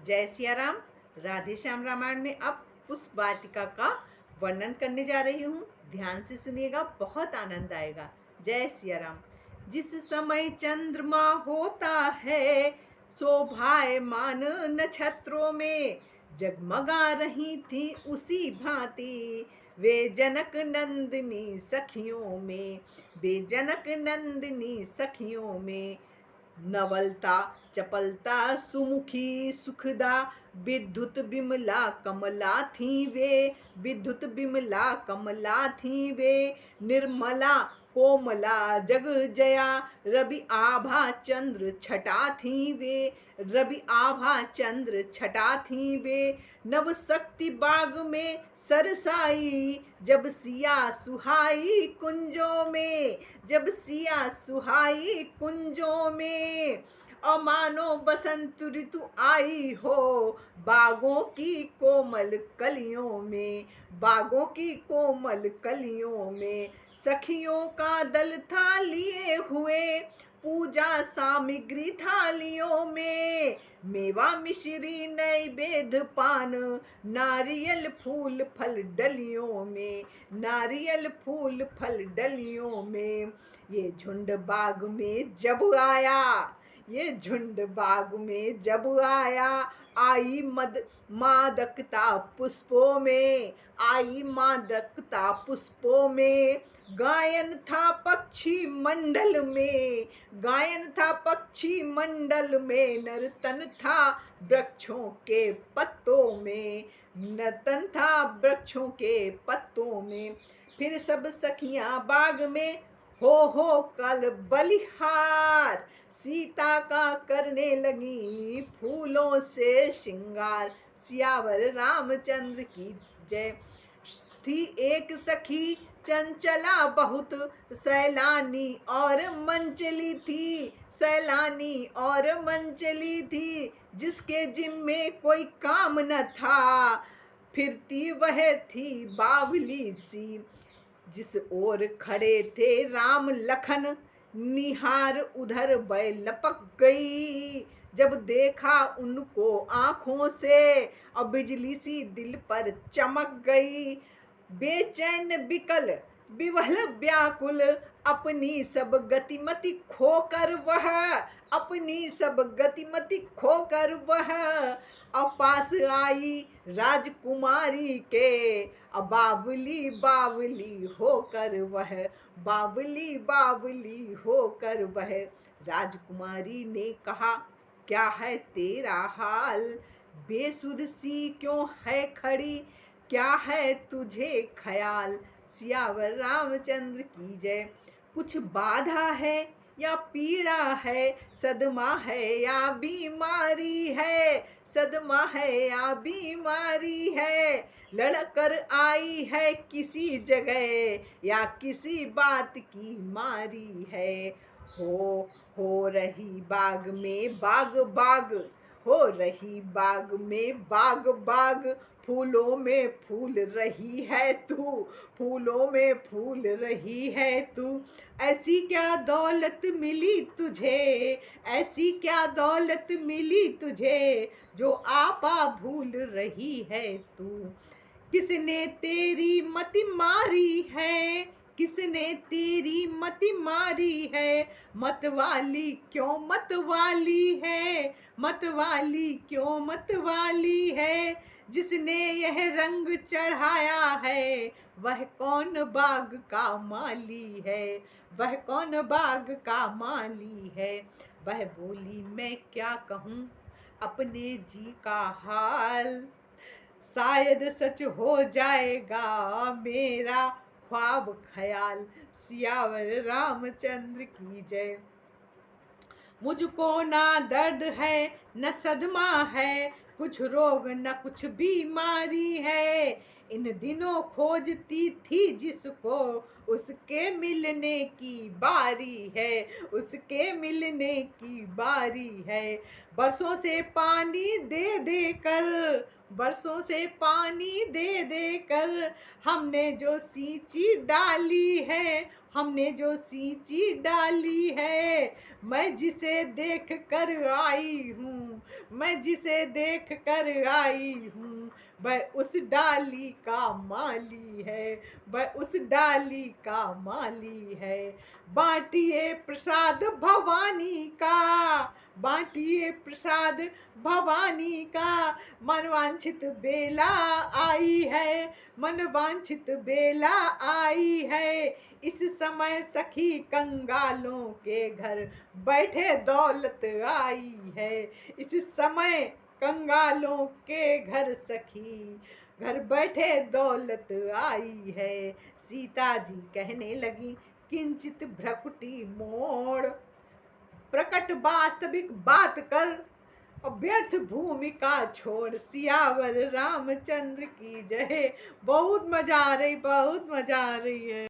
जय सिया राम। राधे श्याम रामायण में अब पुष्प वाटिका का वर्णन करने जा रही हूँ। ध्यान से सुनिएगा, बहुत आनंद आएगा। जय सिया राम। जिस समय चंद्रमा होता है शोभायमान नक्षत्रों में, जगमगा रही थी उसी भांति वे जनक नंदिनी सखियों में, वे जनक नंदिनी सखियों में। नवलता चपलता सुमुखी सुखदा, विद्युत बिमला कमला थी वे, विद्युत बिमला कमला थी वे। निर्मला कोमला जग जया, रवि आभा चंद्र छटा थी वे, रवि आभा चंद्र छटा थी वे। नव शक्ति बाग में सरसाई, जब सिया सुहाई कुंजों में, जब सिया सुहाई कुंजों में। अमानो बसंत ऋतु आई हो बागों की कोमल कलियों में, बागों की कोमल कलियों में। सखियों का दल था लिए हुए पूजा सामग्री थालियों में, मेवा मिश्री नैवेद्य पान, नारियल फूल फल डलियों में, नारियल फूल फल डलियों में। ये झुंड बाग में जब आया, ये झुंड बाग में जब आया, आई मद मादकता पुष्पों में, आई मादकता पुष्पों में। गायन था पक्षी मंडल में, गायन था पक्षी मंडल में। नर्तन था वृक्षों के पत्तों में, नर्तन था वृक्षों के पत्तों में। फिर सब सखियां बाग में हो कल बलिहार, सीता का करने लगी फूलों से श्रृंगार। सियावर रामचंद्र की जय। थी एक सखी चंचला बहुत, सैलानी और मंचली थी, सैलानी और मंचली थी। जिसके जिम्मे कोई काम न था, फिरती वह थी बावली सी। जिस ओर खड़े थे राम लखन, निहार उधर वह लपक गई। जब देखा उनको आंखों से, और बिजली सी दिल पर चमक गई। बेचैन बिकल विवल व्याकुल, अपनी सब गतिमति खोकर वह, अपनी सब गतिमति खोकर वह। पास आई राजकुमारी के, बावली बावली होकर वह, बावली बावली होकर वह। राजकुमारी ने कहा, क्या है तेरा हाल, बेसुध सी क्यों है खड़ी, क्या है तुझे ख्याल। सियावर रामचंद्र की जय। कुछ बाधा है या पीड़ा है, सदमा है या बीमारी है, सदमा है या बीमारी है। लड़कर आई है किसी जगह या किसी बात की मारी है। हो रही बाग में बाग बाग, हो रही बाग में बाग बाग। फूलों में फूल रही है तू, फूलों में फूल रही है तू। ऐसी क्या दौलत मिली तुझे, ऐसी क्या दौलत मिली तुझे, जो आपा भूल रही है तू। किसने तेरी मति मारी है, किसने तेरी मति मारी है। मतवाली क्यों मतवाली है, मतवाली क्यों मतवाली है। जिसने यह रंग चढ़ाया है, वह कौन बाग का माली है, वह कौन बाग का माली है। वह बोली मैं क्या कहूँ अपने जी का हाल, शायद सच हो जाएगा मेरा ख्वाब ख्याल। सियावर रामचंद्र की जय। मुझको ना दर्द है न सदमा है, कुछ रोग न कुछ बीमारी है। इन दिनों खोजती थी जिसको, उसके मिलने की बारी है, उसके मिलने की बारी है। बरसों से पानी दे दे कर, बरसों से पानी दे दे कर, हमने जो सींची डाली है, हमने जो सींची डाली है, मैं जिसे देख कर आई हूँ, मैं जिसे देख कर आई हूँ, वह उस डाली का माली है, वह उस डाली का माली है। बांटिए प्रसाद भवानी का, बांटिए प्रसाद भवानी का, मनवांछित बेला आई है, मनवांछित बेला आई है। इस समय सखी कंगालों के घर बैठे दौलत आई है, इस समय कंगालों के घर सखी घर बैठे दौलत आई है। सीता जी कहने लगी किंचित भ्रकुटी मोड़, प्रकट वास्तविक बात कर, व्यर्थ भूमिका छोड़। सियावर रामचंद्र की जय। बहुत मजा आ रही, बहुत मजा आ रही है।